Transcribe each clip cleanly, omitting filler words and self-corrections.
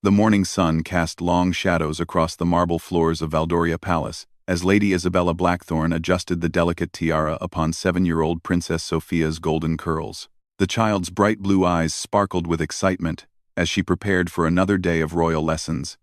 The morning sun cast long shadows across the marble floors of Valdoria Palace as Lady Isabella Blackthorne adjusted the delicate tiara upon 7-year-old Princess Sophia's golden curls. The child's bright blue eyes sparkled with excitement as she prepared for another day of royal lessons.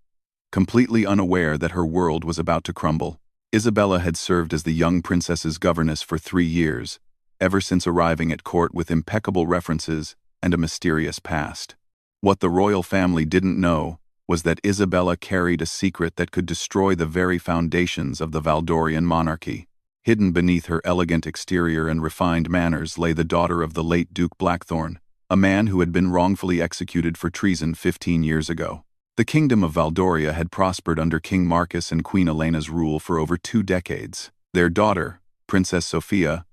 Completely unaware that her world was about to crumble, Isabella had served as the young princess's governess for 3 years, ever since arriving at court with impeccable references and a mysterious past. What the royal family didn't know was that Isabella carried a secret that could destroy the very foundations of the Valdorian monarchy. Hidden beneath her elegant exterior and refined manners lay the daughter of the late Duke Blackthorne, a man who had been wrongfully executed for treason 15 years ago. The kingdom of Valdoria had prospered under King Marcus and Queen Elena's rule for over 2 decades. Their daughter, Princess Sophia,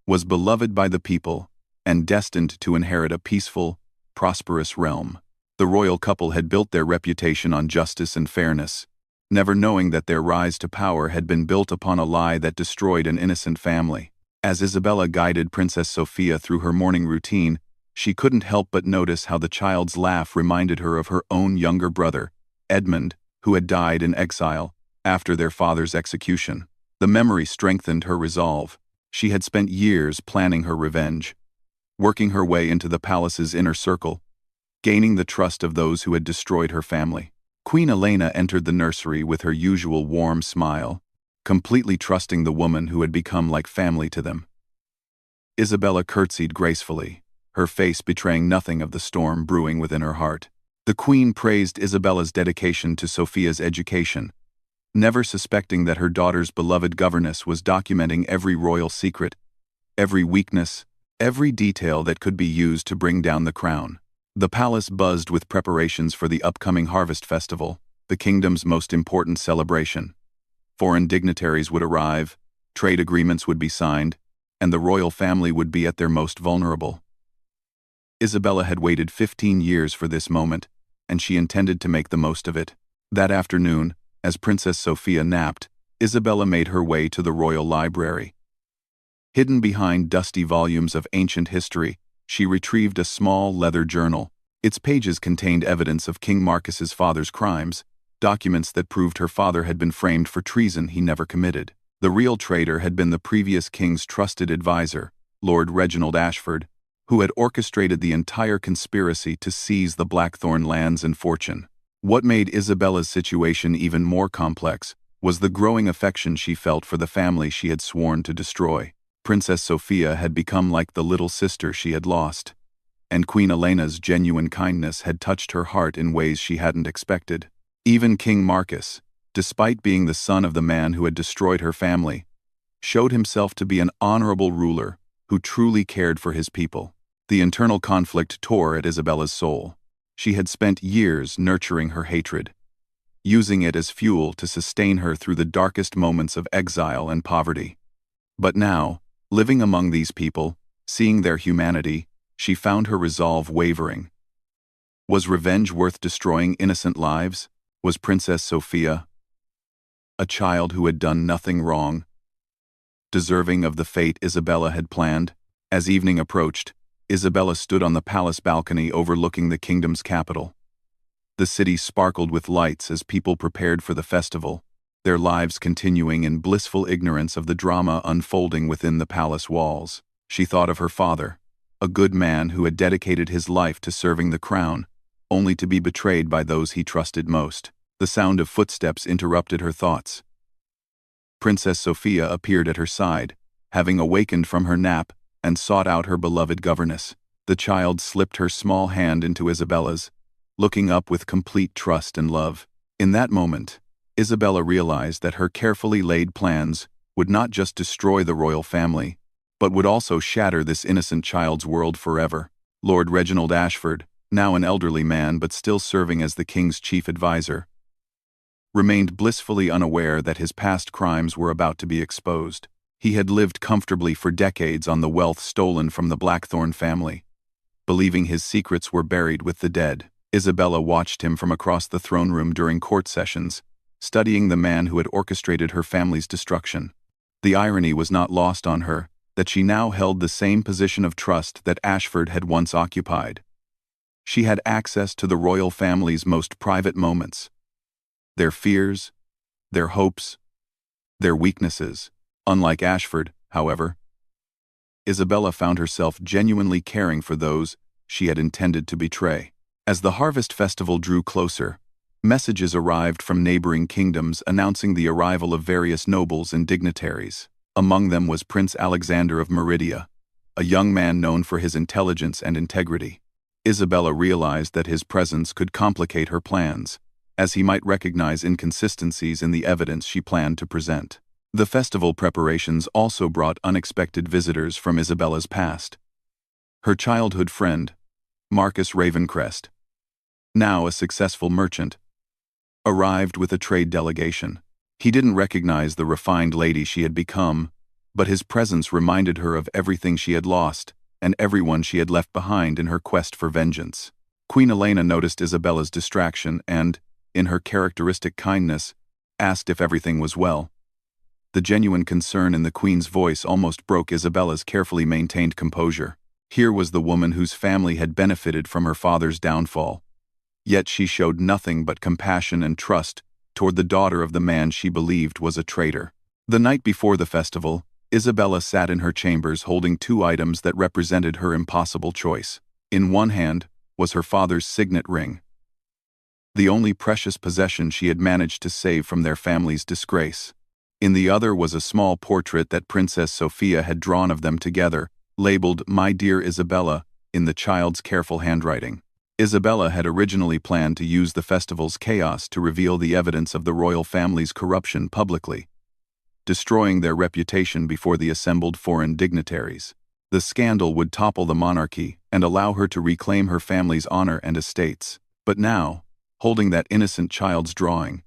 was beloved by the people and destined to inherit a peaceful, prosperous realm. The royal couple had built their reputation on justice and fairness, never knowing that their rise to power had been built upon a lie that destroyed an innocent family. As Isabella guided Princess Sophia through her morning routine, she couldn't help but notice how the child's laugh reminded her of her own younger brother, Edmund, who had died in exile after their father's execution. The memory strengthened her resolve. She had spent years planning her revenge, working her way into the palace's inner circle, gaining the trust of those who had destroyed her family. Queen Elena entered the nursery with her usual warm smile, completely trusting the woman who had become like family to them. Isabella curtsied gracefully, her face betraying nothing of the storm brewing within her heart. The queen praised Isabella's dedication to Sophia's education, never suspecting that her daughter's beloved governess was documenting every royal secret, every weakness, every detail that could be used to bring down the crown. The palace buzzed with preparations for the upcoming Harvest Festival, the kingdom's most important celebration. Foreign dignitaries would arrive, trade agreements would be signed, and the royal family would be at their most vulnerable. Isabella had waited 15 years for this moment, and she intended to make the most of it. That afternoon, as Princess Sophia napped, Isabella made her way to the royal library. Hidden behind dusty volumes of ancient history, she retrieved a small leather journal. Its pages contained evidence of King Marcus's father's crimes, documents that proved her father had been framed for treason he never committed. The real traitor had been the previous king's trusted advisor, Lord Reginald Ashford, who had orchestrated the entire conspiracy to seize the Blackthorne lands and fortune. What made Isabella's situation even more complex was the growing affection she felt for the family she had sworn to destroy. Princess Sophia had become like the little sister she had lost, and Queen Elena's genuine kindness had touched her heart in ways she hadn't expected. Even King Marcus, despite being the son of the man who had destroyed her family, showed himself to be an honorable ruler who truly cared for his people. The internal conflict tore at Isabella's soul. She had spent years nurturing her hatred, using it as fuel to sustain her through the darkest moments of exile and poverty. But now, living among these people, seeing their humanity, she found her resolve wavering. Was revenge worth destroying innocent lives? Was Princess Sophia, a child who had done nothing wrong, deserving of the fate Isabella had planned? As evening approached, Isabella stood on the palace balcony overlooking the kingdom's capital. The city sparkled with lights as people prepared for the festival, their lives continuing in blissful ignorance of the drama unfolding within the palace walls. She thought of her father, a good man who had dedicated his life to serving the crown, only to be betrayed by those he trusted most. The sound of footsteps interrupted her thoughts. Princess Sophia appeared at her side, having awakened from her nap, and sought out her beloved governess. The child slipped her small hand into Isabella's, looking up with complete trust and love. In that moment, Isabella realized that her carefully laid plans would not just destroy the royal family, but would also shatter this innocent child's world forever. Lord Reginald Ashford, now an elderly man but still serving as the king's chief advisor, remained blissfully unaware that his past crimes were about to be exposed. He had lived comfortably for decades on the wealth stolen from the Blackthorne family, believing his secrets were buried with the dead. Isabella watched him from across the throne room during court sessions, studying the man who had orchestrated her family's destruction. The irony was not lost on her that she now held the same position of trust that Ashford had once occupied. She had access to the royal family's most private moments, their fears, their hopes, their weaknesses. Unlike Ashford, however, Isabella found herself genuinely caring for those she had intended to betray. As the harvest festival drew closer, messages arrived from neighboring kingdoms announcing the arrival of various nobles and dignitaries. Among them was Prince Alexander of Meridia, a young man known for his intelligence and integrity. Isabella realized that his presence could complicate her plans, as he might recognize inconsistencies in the evidence she planned to present. The festival preparations also brought unexpected visitors from Isabella's past. Her childhood friend, Marcus Ravencrest, now a successful merchant, arrived with a trade delegation. He didn't recognize the refined lady she had become, but his presence reminded her of everything she had lost and everyone she had left behind in her quest for vengeance. Queen Elena noticed Isabella's distraction and, in her characteristic kindness, asked if everything was well. The genuine concern in the Queen's voice almost broke Isabella's carefully maintained composure. Here was the woman whose family had benefited from her father's downfall. Yet she showed nothing but compassion and trust toward the daughter of the man she believed was a traitor. The night before the festival, Isabella sat in her chambers holding two items that represented her impossible choice. In one hand was her father's signet ring, the only precious possession she had managed to save from their family's disgrace. In the other was a small portrait that Princess Sophia had drawn of them together, labeled "My Dear Isabella" in the child's careful handwriting. Isabella had originally planned to use the festival's chaos to reveal the evidence of the royal family's corruption publicly, destroying their reputation before the assembled foreign dignitaries. The scandal would topple the monarchy and allow her to reclaim her family's honor and estates. But now, holding that innocent child's drawing,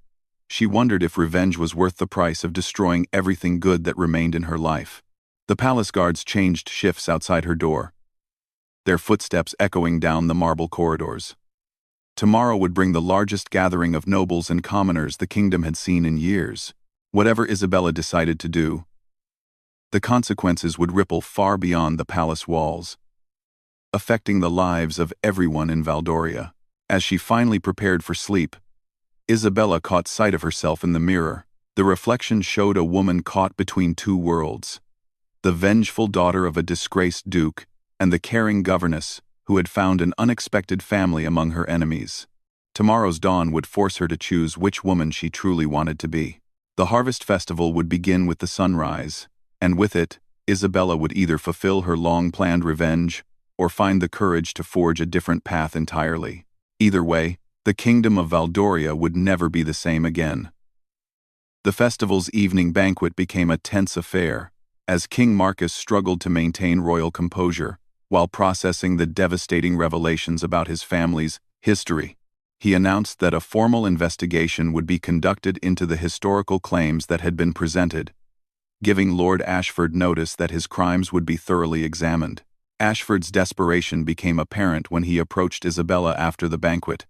she wondered if revenge was worth the price of destroying everything good that remained in her life. The palace guards changed shifts outside her door, their footsteps echoing down the marble corridors. Tomorrow would bring the largest gathering of nobles and commoners the kingdom had seen in years. Whatever Isabella decided to do, the consequences would ripple far beyond the palace walls, affecting the lives of everyone in Valdoria. As she finally prepared for sleep, Isabella caught sight of herself in the mirror. The reflection showed a woman caught between two worlds, the vengeful daughter of a disgraced duke and the caring governess who had found an unexpected family among her enemies. Tomorrow's dawn would force her to choose which woman she truly wanted to be. The harvest festival would begin with the sunrise, and with it, Isabella would either fulfill her long-planned revenge or find the courage to forge a different path entirely. Either way, the kingdom of Valdoria would never be the same again. The festival's evening banquet became a tense affair, as King Marcus struggled to maintain royal composure while processing the devastating revelations about his family's history. He announced that a formal investigation would be conducted into the historical claims that had been presented, giving Lord Ashford notice that his crimes would be thoroughly examined. Ashford's desperation became apparent when he approached Isabella after the banquet,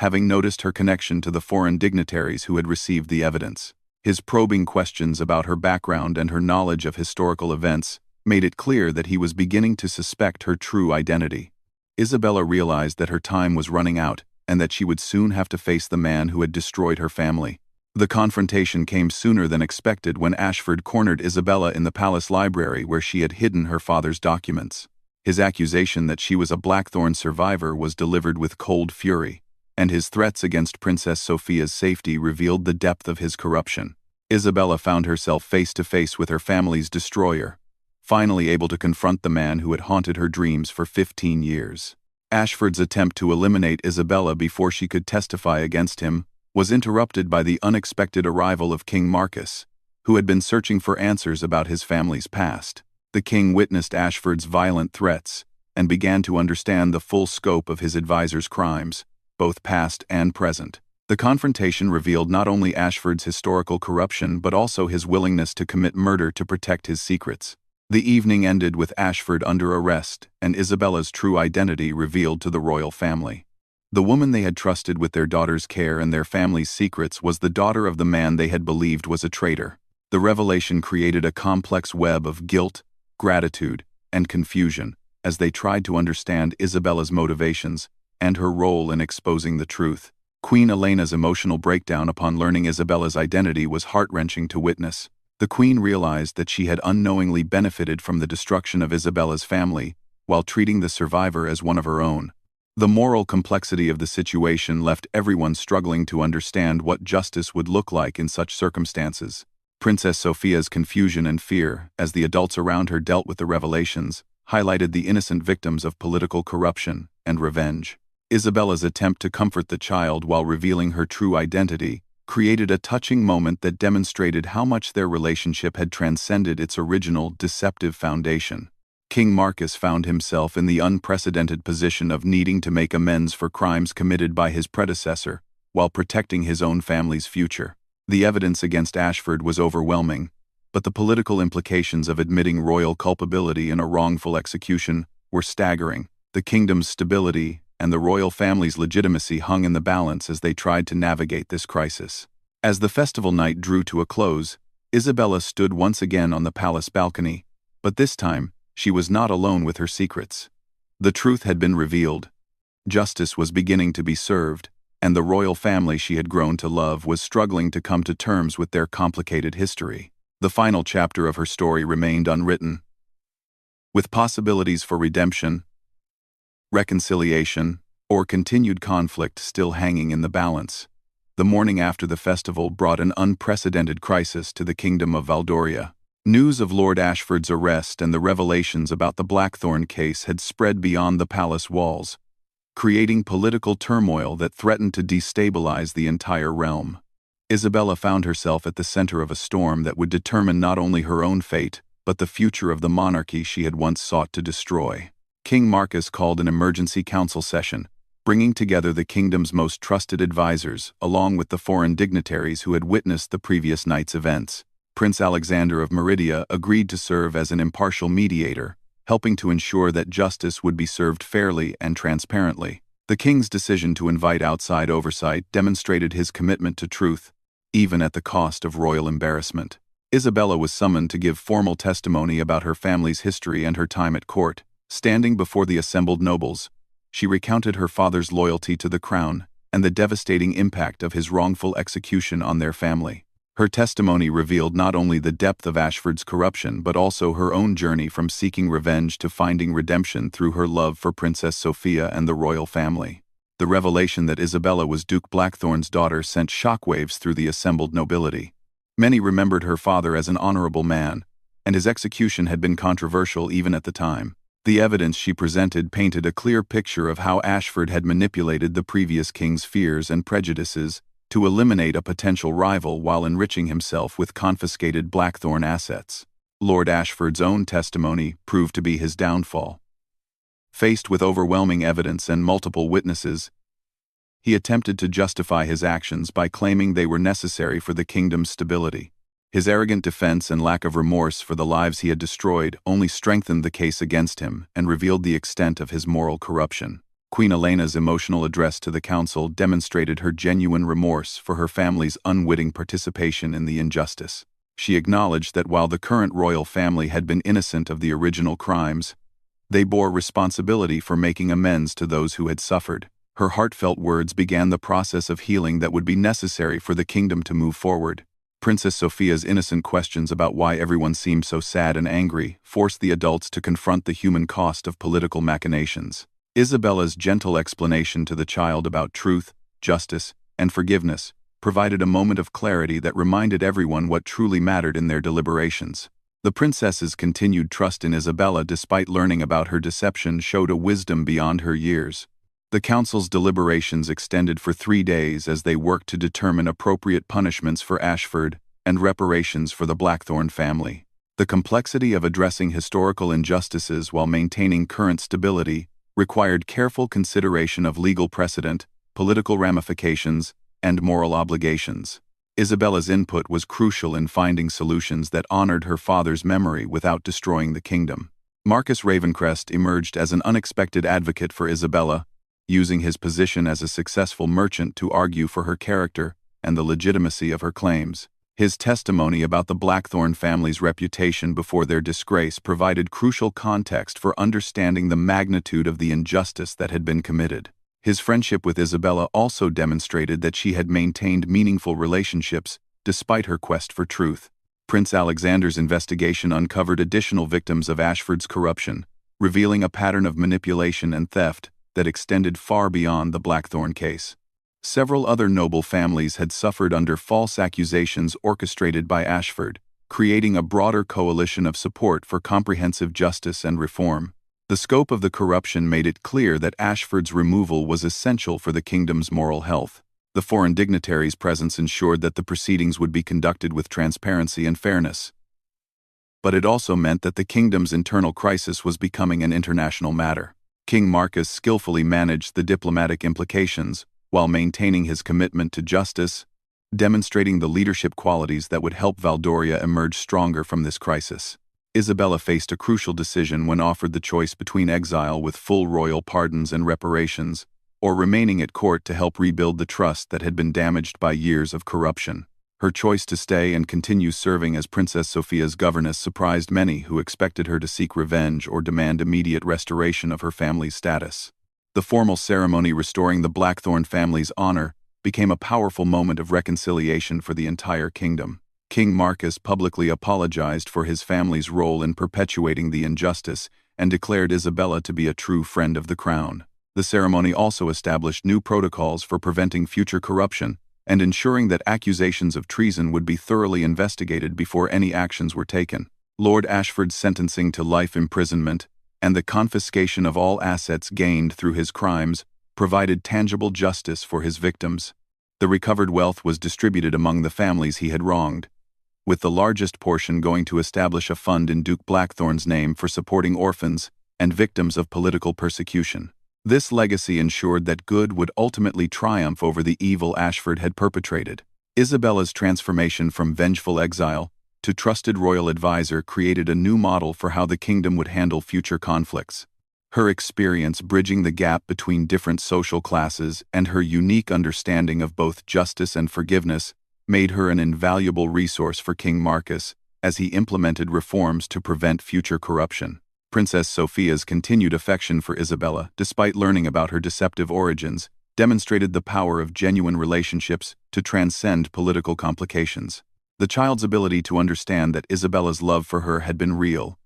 having noticed her connection to the foreign dignitaries who had received the evidence. His probing questions about her background and her knowledge of historical events made it clear that he was beginning to suspect her true identity. Isabella realized that her time was running out and that she would soon have to face the man who had destroyed her family. The confrontation came sooner than expected when Ashford cornered Isabella in the palace library where she had hidden her father's documents. His accusation that she was a Blackthorn survivor was delivered with cold fury, and his threats against Princess Sophia's safety revealed the depth of his corruption. Isabella found herself face to face with her family's destroyer, finally able to confront the man who had haunted her dreams for 15 years. Ashford's attempt to eliminate Isabella before she could testify against him was interrupted by the unexpected arrival of King Marcus, who had been searching for answers about his family's past. The king witnessed Ashford's violent threats and began to understand the full scope of his advisor's crimes, both past and present. The confrontation revealed not only Ashford's historical corruption but also his willingness to commit murder to protect his secrets. The evening ended with Ashford under arrest and Isabella's true identity revealed to the royal family. The woman they had trusted with their daughter's care and their family's secrets was the daughter of the man they had believed was a traitor. The revelation created a complex web of guilt, gratitude, and confusion as they tried to understand Isabella's motivations and her role in exposing the truth. Queen Elena's emotional breakdown upon learning Isabella's identity was heart-wrenching to witness. The queen realized that she had unknowingly benefited from the destruction of Isabella's family, while treating the survivor as one of her own. The moral complexity of the situation left everyone struggling to understand what justice would look like in such circumstances. Princess Sophia's confusion and fear, as the adults around her dealt with the revelations, highlighted the innocent victims of political corruption and revenge. Isabella's attempt to comfort the child while revealing her true identity created a touching moment that demonstrated how much their relationship had transcended its original, deceptive foundation. King Marcus found himself in the unprecedented position of needing to make amends for crimes committed by his predecessor, while protecting his own family's future. The evidence against Ashford was overwhelming, but the political implications of admitting royal culpability in a wrongful execution were staggering. The kingdom's stability and the royal family's legitimacy hung in the balance as they tried to navigate this crisis. As the festival night drew to a close, Isabella stood once again on the palace balcony, but this time, she was not alone with her secrets. The truth had been revealed. Justice was beginning to be served, and the royal family she had grown to love was struggling to come to terms with their complicated history. The final chapter of her story remained unwritten, with possibilities for redemption, reconciliation, or continued conflict still hanging in the balance. The morning after the festival brought an unprecedented crisis to the kingdom of Valdoria. News of Lord Ashford's arrest and the revelations about the Blackthorn case had spread beyond the palace walls, creating political turmoil that threatened to destabilize the entire realm. Isabella found herself at the center of a storm that would determine not only her own fate, but the future of the monarchy she had once sought to destroy. King Marcus called an emergency council session, bringing together the kingdom's most trusted advisors, along with the foreign dignitaries who had witnessed the previous night's events. Prince Alexander of Meridia agreed to serve as an impartial mediator, helping to ensure that justice would be served fairly and transparently. The king's decision to invite outside oversight demonstrated his commitment to truth, even at the cost of royal embarrassment. Isabella was summoned to give formal testimony about her family's history and her time at court. Standing before the assembled nobles, she recounted her father's loyalty to the crown and the devastating impact of his wrongful execution on their family. Her testimony revealed not only the depth of Ashford's corruption but also her own journey from seeking revenge to finding redemption through her love for Princess Sophia and the royal family. The revelation that Isabella was Duke Blackthorn's daughter sent shockwaves through the assembled nobility. Many remembered her father as an honorable man, and his execution had been controversial even at the time. The evidence she presented painted a clear picture of how Ashford had manipulated the previous king's fears and prejudices to eliminate a potential rival while enriching himself with confiscated Blackthorn assets. Lord Ashford's own testimony proved to be his downfall. Faced with overwhelming evidence and multiple witnesses, he attempted to justify his actions by claiming they were necessary for the kingdom's stability. His arrogant defense and lack of remorse for the lives he had destroyed only strengthened the case against him and revealed the extent of his moral corruption. Queen Elena's emotional address to the council demonstrated her genuine remorse for her family's unwitting participation in the injustice. She acknowledged that while the current royal family had been innocent of the original crimes, they bore responsibility for making amends to those who had suffered. Her heartfelt words began the process of healing that would be necessary for the kingdom to move forward. Princess Sophia's innocent questions about why everyone seemed so sad and angry forced the adults to confront the human cost of political machinations. Isabella's gentle explanation to the child about truth, justice, and forgiveness provided a moment of clarity that reminded everyone what truly mattered in their deliberations. The princess's continued trust in Isabella despite learning about her deception showed a wisdom beyond her years. The council's deliberations extended for 3 days as they worked to determine appropriate punishments for Ashford and reparations for the Blackthorn family. The complexity of addressing historical injustices while maintaining current stability required careful consideration of legal precedent, political ramifications, and moral obligations. Isabella's input was crucial in finding solutions that honored her father's memory without destroying the kingdom. Marcus Ravencrest emerged as an unexpected advocate for Isabella, using his position as a successful merchant to argue for her character and the legitimacy of her claims. His testimony about the Blackthorn family's reputation before their disgrace provided crucial context for understanding the magnitude of the injustice that had been committed. His friendship with Isabella also demonstrated that she had maintained meaningful relationships despite her quest for truth. Prince Alexander's investigation uncovered additional victims of Ashford's corruption, revealing a pattern of manipulation and theft that extended far beyond the Blackthorn case. Several other noble families had suffered under false accusations orchestrated by Ashford, creating a broader coalition of support for comprehensive justice and reform. The scope of the corruption made it clear that Ashford's removal was essential for the kingdom's moral health. The foreign dignitaries' presence ensured that the proceedings would be conducted with transparency and fairness. But it also meant that the kingdom's internal crisis was becoming an international matter. King Marcus skillfully managed the diplomatic implications while maintaining his commitment to justice, demonstrating the leadership qualities that would help Valdoria emerge stronger from this crisis. Isabella faced a crucial decision when offered the choice between exile with full royal pardons and reparations, or remaining at court to help rebuild the trust that had been damaged by years of corruption. Her choice to stay and continue serving as Princess Sophia's governess surprised many who expected her to seek revenge or demand immediate restoration of her family's status. The formal ceremony restoring the Blackthorn family's honor became a powerful moment of reconciliation for the entire kingdom. King Marcus publicly apologized for his family's role in perpetuating the injustice and declared Isabella to be a true friend of the crown. The ceremony also established new protocols for preventing future corruption and ensuring that accusations of treason would be thoroughly investigated before any actions were taken. Lord Ashford's sentencing to life imprisonment and the confiscation of all assets gained through his crimes provided tangible justice for his victims. The recovered wealth was distributed among the families he had wronged, with the largest portion going to establish a fund in Duke Blackthorn's name for supporting orphans and victims of political persecution. This legacy ensured that good would ultimately triumph over the evil Ashford had perpetrated. Isabella's transformation from vengeful exile to trusted royal advisor created a new model for how the kingdom would handle future conflicts. Her experience bridging the gap between different social classes and her unique understanding of both justice and forgiveness made her an invaluable resource for King Marcus as he implemented reforms to prevent future corruption. Princess Sophia's continued affection for Isabella, despite learning about her deceptive origins, demonstrated the power of genuine relationships to transcend political complications. The child's ability to understand that Isabella's love for her had been real,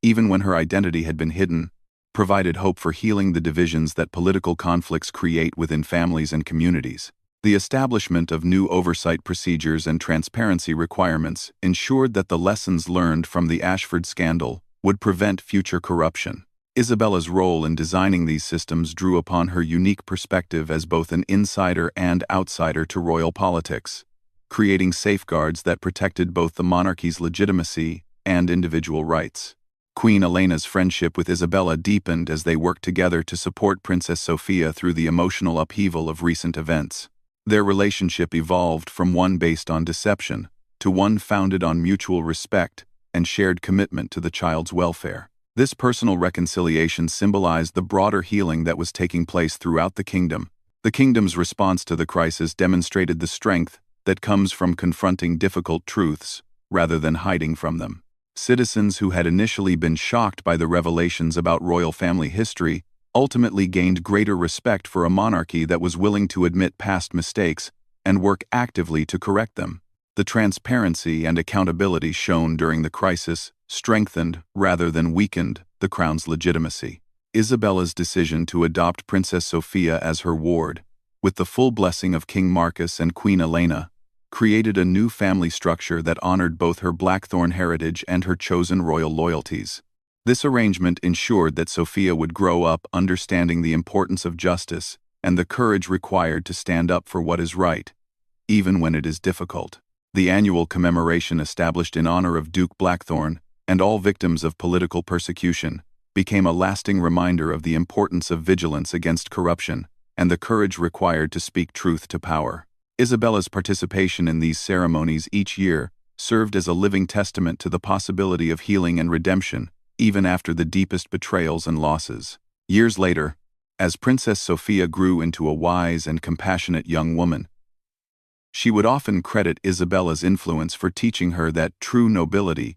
even when her identity had been hidden, provided hope for healing the divisions that political conflicts create within families and communities. The establishment of new oversight procedures and transparency requirements ensured that the lessons learned from the Ashford scandal would prevent future corruption. Isabella's role in designing these systems drew upon her unique perspective as both an insider and outsider to royal politics, creating safeguards that protected both the monarchy's legitimacy and individual rights. Queen Elena's friendship with Isabella deepened as they worked together to support Princess Sophia through the emotional upheaval of recent events. Their relationship evolved from one based on deception to one founded on mutual respect and shared commitment to the child's welfare. This personal reconciliation symbolized the broader healing that was taking place throughout the kingdom. The kingdom's response to the crisis demonstrated the strength that comes from confronting difficult truths rather than hiding from them. Citizens who had initially been shocked by the revelations about royal family history ultimately gained greater respect for a monarchy that was willing to admit past mistakes and work actively to correct them. The transparency and accountability shown during the crisis strengthened rather than weakened the crown's legitimacy. Isabella's decision to adopt Princess Sophia as her ward, with the full blessing of King Marcus and Queen Elena, created a new family structure that honored both her Blackthorn heritage and her chosen royal loyalties. This arrangement ensured that Sophia would grow up understanding the importance of justice and the courage required to stand up for what is right, even when it is difficult. The annual commemoration established in honor of Duke Blackthorn and all victims of political persecution became a lasting reminder of the importance of vigilance against corruption and the courage required to speak truth to power. Isabella's participation in these ceremonies each year served as a living testament to the possibility of healing and redemption, even after the deepest betrayals and losses. Years later, as Princess Sophia grew into a wise and compassionate young woman, she would often credit Isabella's influence for teaching her that true nobility